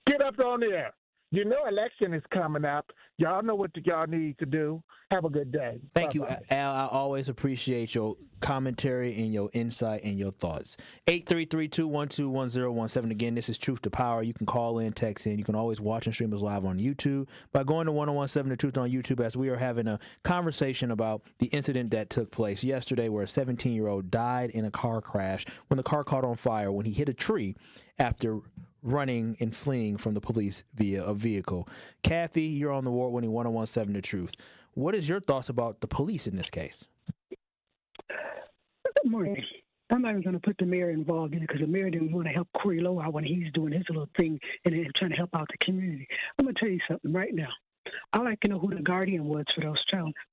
[SPEAKER 10] Get up on there. You know election is coming up. Y'all know what y'all need to do. Have a good day.
[SPEAKER 8] Thank you, Al. I always appreciate your commentary and your insight and your thoughts. 833-212-1017. Again, this is Truth to Power. You can call in, text in. You can always watch and stream us live on YouTube by going to 1017 The Truth on YouTube, as we are having a conversation about the incident that took place yesterday where a 17-year-old died in a car crash when the car caught on fire when he hit a tree after running and fleeing from the police via a vehicle. Kathy, you're on the award-winning 1017 The Truth. What is your thoughts about the police in this case?
[SPEAKER 9] Good morning. I'm not even going to put the mayor involved in it because the mayor didn't want to help Corey Lowe out when he's doing his little thing and trying to help out the community. I'm going to tell you something right now. I like to know who the guardian was for those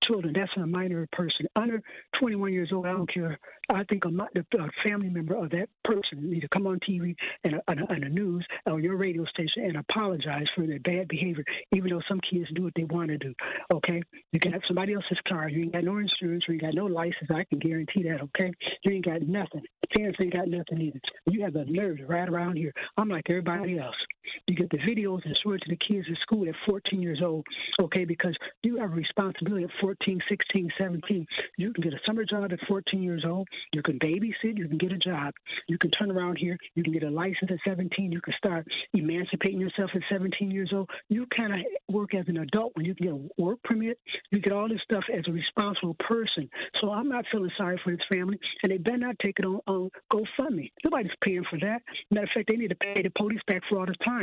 [SPEAKER 9] children. That's a minor person. Under 21 years old, I don't care. I think a family member of that person need to come on TV and the news or your radio station and apologize for their bad behavior, even though some kids do what they want to do. Okay? You can have somebody else's car. You ain't got no insurance. You ain't got no license. I can guarantee that, okay? You ain't got nothing. Parents ain't got nothing either. You have the nerve to ride around here. I'm like everybody else. You get the videos and show it to the kids at school at 14 years old, okay, because you have a responsibility at 14, 16, 17. You can get a summer job at 14 years old. You can babysit. You can get a job. You can turn around here. You can get a license at 17. You can start emancipating yourself at 17 years old. You kind of work as an adult when you can get a work permit. You get all this stuff as a responsible person. So I'm not feeling sorry for this family, and they better not take it on GoFundMe. Nobody's paying for that. Matter of fact, they need to pay the police back for all the time.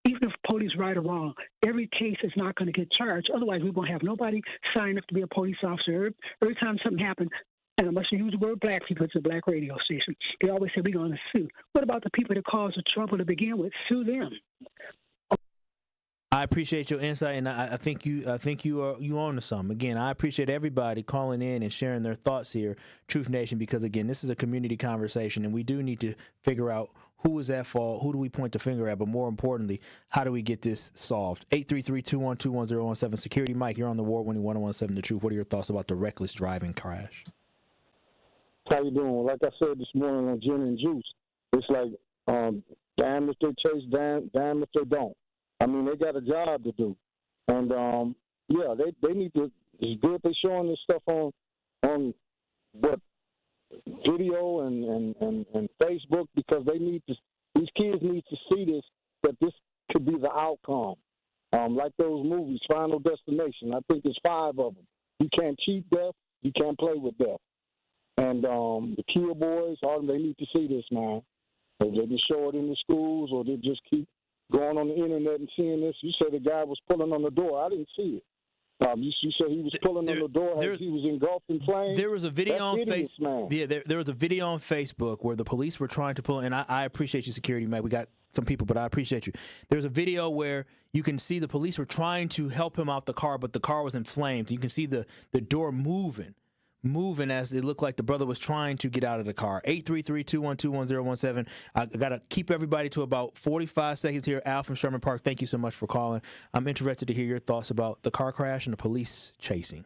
[SPEAKER 9] Even if police right or wrong, every case is not going to get charged. Otherwise, we won't have nobody sign up to be a police officer. Every time something happens, and unless you use the word black people, it's a black radio station. They always say we're going to sue. What about the people that caused the trouble to begin with? Sue them.
[SPEAKER 8] I appreciate your insight, and I think you own to something. Again, I appreciate everybody calling in and sharing their thoughts here, Truth Nation, because again, this is a community conversation, and we do need to figure out who is at fault, who do we point the finger at, but more importantly, how do we get this solved? 833-212-1017. Security Mike, you're on the award-winning 1017 The Truth. What are your thoughts about the reckless driving crash?
[SPEAKER 20] How you doing? Like I said this morning on Gin and Juice, it's like damn if they chase, damn if they don't. I mean, they got a job to do, and yeah, they need to. It's good they're showing this stuff on what video and Facebook, because they need to. These kids need to see this, that this could be the outcome. Like those movies, Final Destination. I think there's 5 of them. You can't cheat death. You can't play with death. And the Kia boys, they need to see this, man. They just show it in the schools, or they just keep going on the internet and seeing this. You said the guy was pulling on the door. I didn't see it. You said he was pulling on the door as he was engulfed in flames.
[SPEAKER 8] There was a video on Facebook. Yeah, there was a video on Facebook where the police were trying to pull. And I appreciate you, security, man. We got some people, but I appreciate you. There's a video where you can see the police were trying to help him out the car, but the car was in flames. You can see the door moving as it looked like the brother was trying to get out of the car. 833-212-1017. I got to keep everybody to about 45 seconds here. Al from Sherman Park, thank you so much for calling. I'm interested to hear your thoughts about the car crash and the police chasing.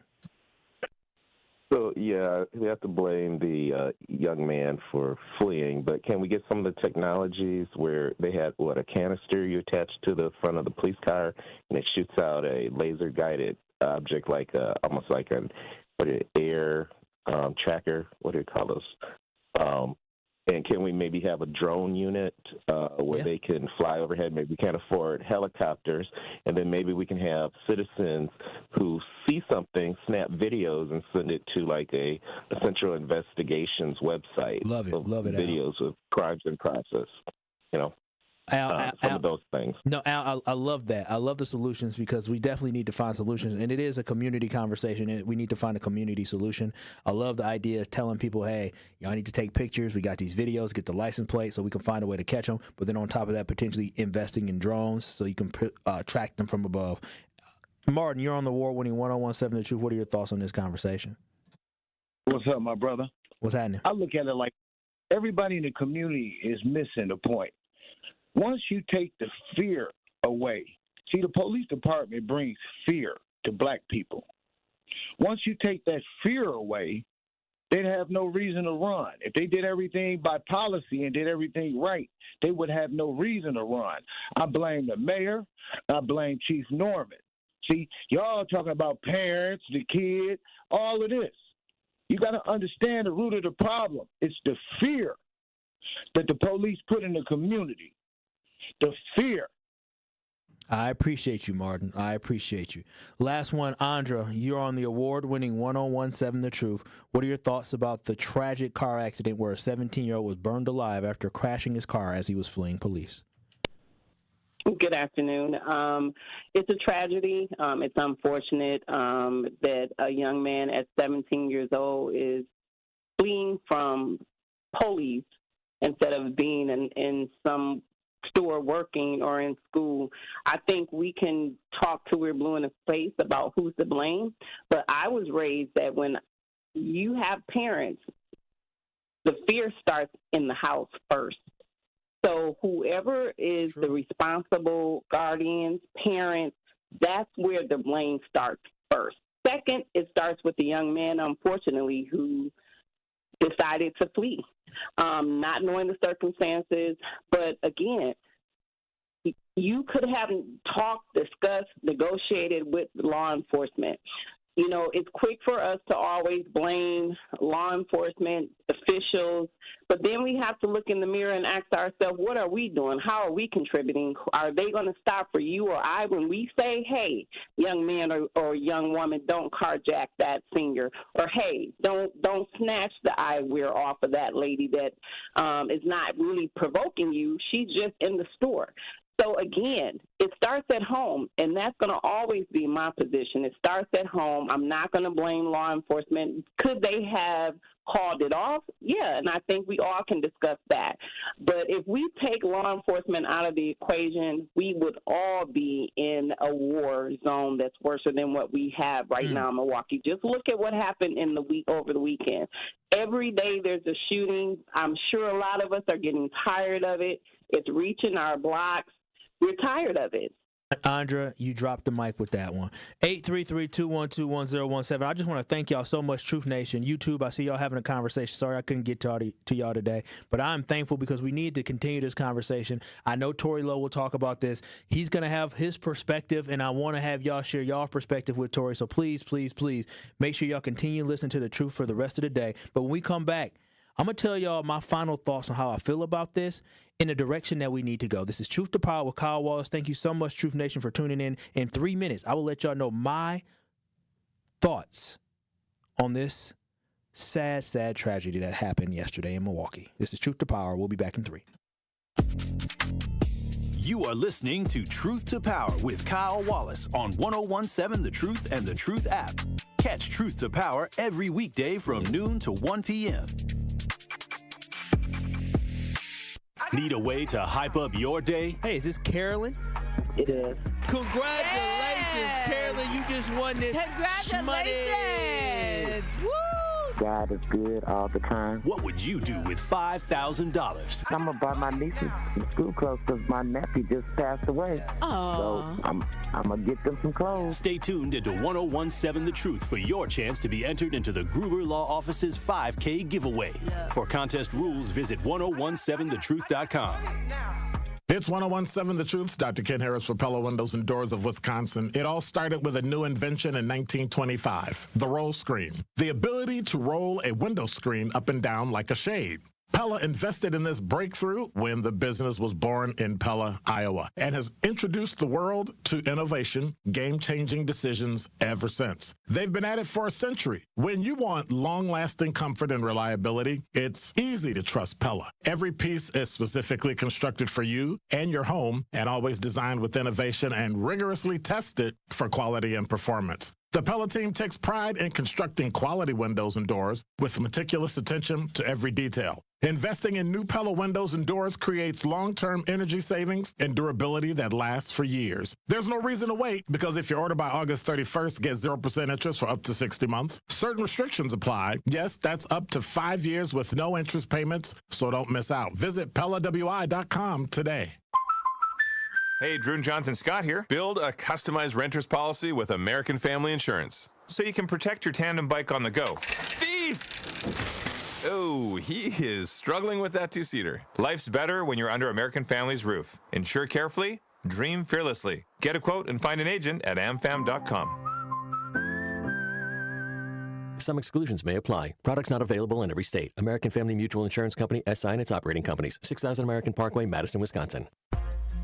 [SPEAKER 11] So, yeah, we have to blame the young man for fleeing, but can we get some of the technologies where they had, a canister you attach to the front of the police car, and it shoots out a laser-guided object almost like an air tracker, what do you call those? And can we maybe have a drone unit where they can fly overhead? Maybe we can't afford helicopters, and then maybe we can have citizens who see something, snap videos, and send it to like a Central Investigations website.
[SPEAKER 8] Love it,
[SPEAKER 11] videos of crimes in process. some of those things.
[SPEAKER 8] No, Al, I love that. I love the solutions because we definitely need to find solutions, and it is a community conversation, and we need to find a community solution. I love the idea of telling people, hey, y'all need to take pictures. We got these videos, get the license plate so we can find a way to catch them, but then on top of that, potentially investing in drones so you can track them from above. Martin, you're on the award-winning 1017 The Truth. What are your thoughts on this conversation?
[SPEAKER 12] What's up, my brother?
[SPEAKER 8] What's happening?
[SPEAKER 12] I look at it like everybody in the community is missing the point. Once you take the fear away, see, the police department brings fear to black people. Once you take that fear away, they'd have no reason to run. If they did everything by policy and did everything right, they would have no reason to run. I blame the mayor. I blame Chief Norman. See, y'all talking about parents, the kid, all of this. You got to understand the root of the problem. It's the fear that the police put in the community. The fear.
[SPEAKER 8] I appreciate you, Martin. I appreciate you. Last one, Andra, you're on the award-winning 1017 The Truth. What are your thoughts about the tragic car accident where a 17-year-old was burned alive after crashing his car as he was fleeing police?
[SPEAKER 13] Good afternoon. It's a tragedy. It's unfortunate that a young man at 17 years old is fleeing from police instead of being in some store working or in school. I think we can talk till we're blue in the face about who's to blame, but I was raised that when you have parents, the fear starts in the house first. So whoever is the responsible guardians, parents, that's where the blame starts first. Second, it starts with the young man, unfortunately, who decided to flee, not knowing the circumstances. But again, you could have talked, discussed, negotiated with law enforcement. You know, it's quick for us to always blame law enforcement officials, but then we have to look in the mirror and ask ourselves, what are we doing? How are we contributing? Are they going to stop for you or I when we say, hey, young man or young woman, don't carjack that senior, or hey, don't snatch the eyewear off of that lady that is not really provoking you. She's just in the store. So, again, it starts at home, and that's going to always be my position. It starts at home. I'm not going to blame law enforcement. Could they have called it off? Yeah, and I think we all can discuss that. But if we take law enforcement out of the equation, we would all be in a war zone that's worse than what we have right now in Milwaukee. Just look at what happened over the weekend. Every day there's a shooting. I'm sure a lot of us are getting tired of it. It's reaching our blocks. We're tired of it.
[SPEAKER 8] Andra, you dropped the mic with that one. 833-212-1017. I just want to thank y'all so much, Truth Nation. YouTube, I see y'all having a conversation. Sorry I couldn't get to y'all today, but I'm thankful because we need to continue this conversation. I know Tory Lowe will talk about this. He's going to have his perspective, and I want to have y'all share y'all perspective with Tory. So please, please, please make sure y'all continue listening to The Truth for the rest of the day. But when we come back, I'm going to tell y'all my final thoughts on how I feel about this in the direction that we need to go. This is Truth to Power with Kyle Wallace. Thank you so much, Truth Nation, for tuning in. In 3 minutes, I will let y'all know my thoughts on this sad, sad tragedy that happened yesterday in Milwaukee. This is Truth to Power. We'll be back in 3.
[SPEAKER 2] You are listening to Truth to Power with Kyle Wallace on 1017 The Truth and The Truth app. Catch Truth to Power every weekday from noon to 1 p.m. Need a way to hype up your day?
[SPEAKER 8] Hey, is this Carolyn?
[SPEAKER 13] It is.
[SPEAKER 8] Congratulations, Carolyn. You just won this.
[SPEAKER 14] Congratulations. Woo!
[SPEAKER 24] God is good all the time.
[SPEAKER 2] What would you do with $5,000?
[SPEAKER 24] I'm going to buy my nieces some school clothes because my nephew just passed away.
[SPEAKER 14] Aww.
[SPEAKER 24] So I'm going to get them some clothes.
[SPEAKER 2] Stay tuned into 1017 The Truth for your chance to be entered into the Gruber Law Office's 5K giveaway. Yeah. For contest rules, visit 1017thetruth.com.
[SPEAKER 25] It's 1017 The Truth. Dr. Ken Harris for Pella Windows and Doors of Wisconsin. It all started with a new invention in 1925, the roll screen. The ability to roll a window screen up and down like a shade. Pella Pella invested in this breakthrough when the business was born in Pella, Iowa, and has introduced the world to innovation, game-changing decisions ever since. They've been at it for a century. When you want long-lasting comfort and reliability, it's easy to trust Pella. Every piece is specifically constructed for you and your home, and always designed with innovation and rigorously tested for quality and performance. The Pella team takes pride in constructing quality windows and doors with meticulous attention to every detail. Investing in new Pella windows and doors creates long-term energy savings and durability that lasts for years. There's no reason to wait, because if you order by August 31st, get 0% interest for up to 60 months. Certain restrictions apply. Yes, that's up to 5 years with no interest payments, so don't miss out. Visit PellaWI.com today.
[SPEAKER 14] Hey, Drew and Jonathan Scott here. Build a customized renter's policy with American Family Insurance so you can protect your tandem bike on the go. Thief! Oh, he is struggling with that two-seater. Life's better when you're under American Family's roof. Insure carefully, dream fearlessly. Get a quote and find an agent at amfam.com.
[SPEAKER 15] Some exclusions may apply. Products not available in every state. American Family Mutual Insurance Company, SI and its operating companies. 6000 American Parkway, Madison, Wisconsin.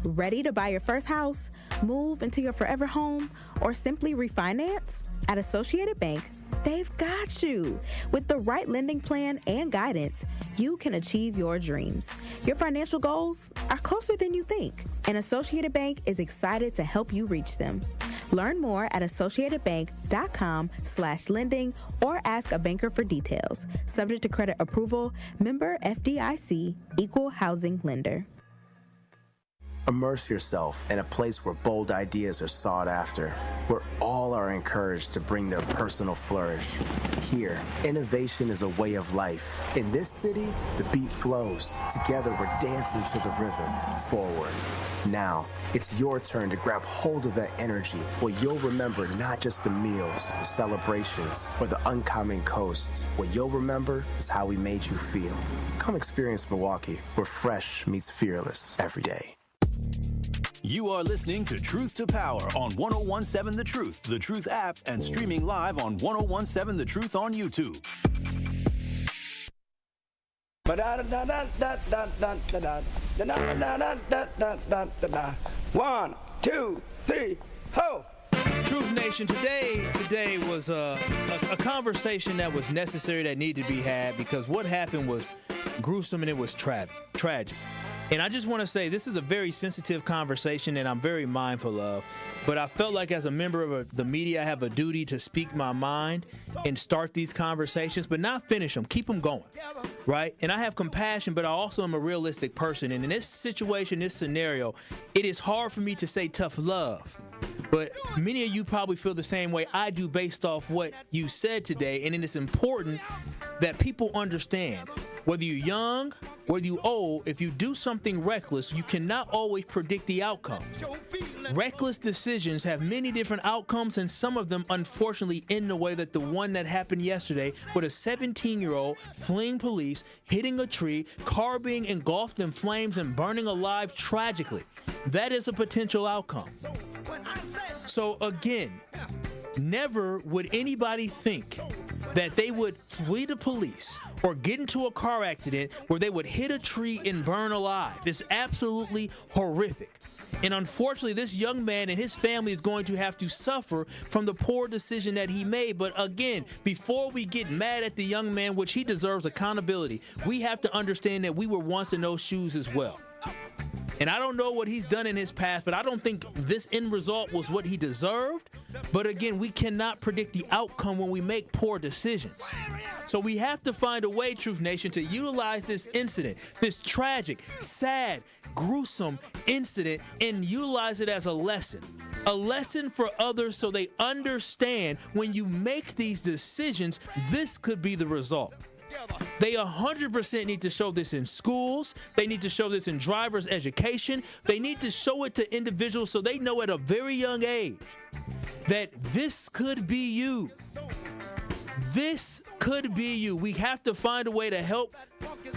[SPEAKER 5] Ready to buy your first house, move into your forever home, or simply refinance? At Associated Bank, they've got you. With the right lending plan and guidance, you can achieve your dreams. Your financial goals are closer than you think, and Associated Bank is excited to help you reach them. Learn more at associatedbank.com/lending or ask a banker for details. Subject to credit approval, member FDIC, equal housing lender.
[SPEAKER 16] Immerse yourself in a place where bold ideas are sought after, where all are encouraged to bring their personal flourish. Here, innovation is a way of life. In this city, the beat flows. Together, we're dancing to the rhythm. Forward. Now, it's your turn to grab hold of that energy, where you'll remember not just the meals, the celebrations, or the uncommon coast. What you'll remember is how we made you feel. Come experience Milwaukee, where fresh meets fearless every day.
[SPEAKER 2] You are listening to Truth to Power on 1017 The Truth app, and streaming live on 1017 The Truth on YouTube.
[SPEAKER 17] 1, 2, 3, ho!
[SPEAKER 8] Truth Nation, today was a conversation that was necessary, that needed to be had, because what happened was gruesome and it was tragic. And I just want to say, this is a very sensitive conversation, and I'm very mindful of. But I felt like, as a member of the media, I have a duty to speak my mind and start these conversations, but not finish them. Keep them going, right? And I have compassion, but I also am a realistic person. And in this situation, this scenario, it is hard for me to say tough love. But many of you probably feel the same way I do based off what you said today. And it is important that people understand, whether you're young, whether you're old, if you do something reckless, you cannot always predict the outcomes. Reckless decisions have many different outcomes, and some of them, unfortunately, end the way that the one that happened yesterday with a 17-year-old fleeing police, hitting a tree, car being engulfed in flames and burning alive tragically. That is a potential outcome. So again, never would anybody think that they would flee the police or get into a car accident where they would hit a tree and burn alive. It's absolutely horrific. And unfortunately, this young man and his family is going to have to suffer from the poor decision that he made. But again, before we get mad at the young man, which he deserves accountability, we have to understand that we were once in those shoes as well. And I don't know what he's done in his past, but I don't think this end result was what he deserved. But again, we cannot predict the outcome when we make poor decisions. So we have to find a way, Truth Nation, to utilize this incident, this tragic, sad, gruesome incident, and utilize it as a lesson for others, so they understand when you make these decisions, this could be the result. They 100% need to show this in schools. They need to show this in driver's education. They need to show it to individuals so they know at a very young age that this could be you. This could be you. We have to find a way to help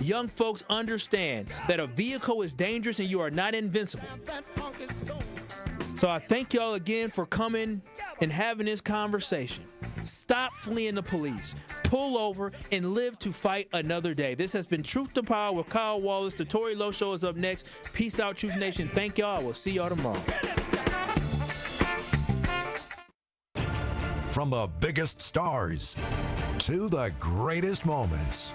[SPEAKER 8] young folks understand that a vehicle is dangerous and you are not invincible. So I thank y'all again for coming and having this conversation. Stop fleeing the police. Pull over and live to fight another day. This has been Truth to Power with Kyle Wallace. The Tory Lowe Show is up next. Peace out, Truth Nation. Thank y'all. We'll see y'all tomorrow.
[SPEAKER 1] From the biggest stars to the greatest moments.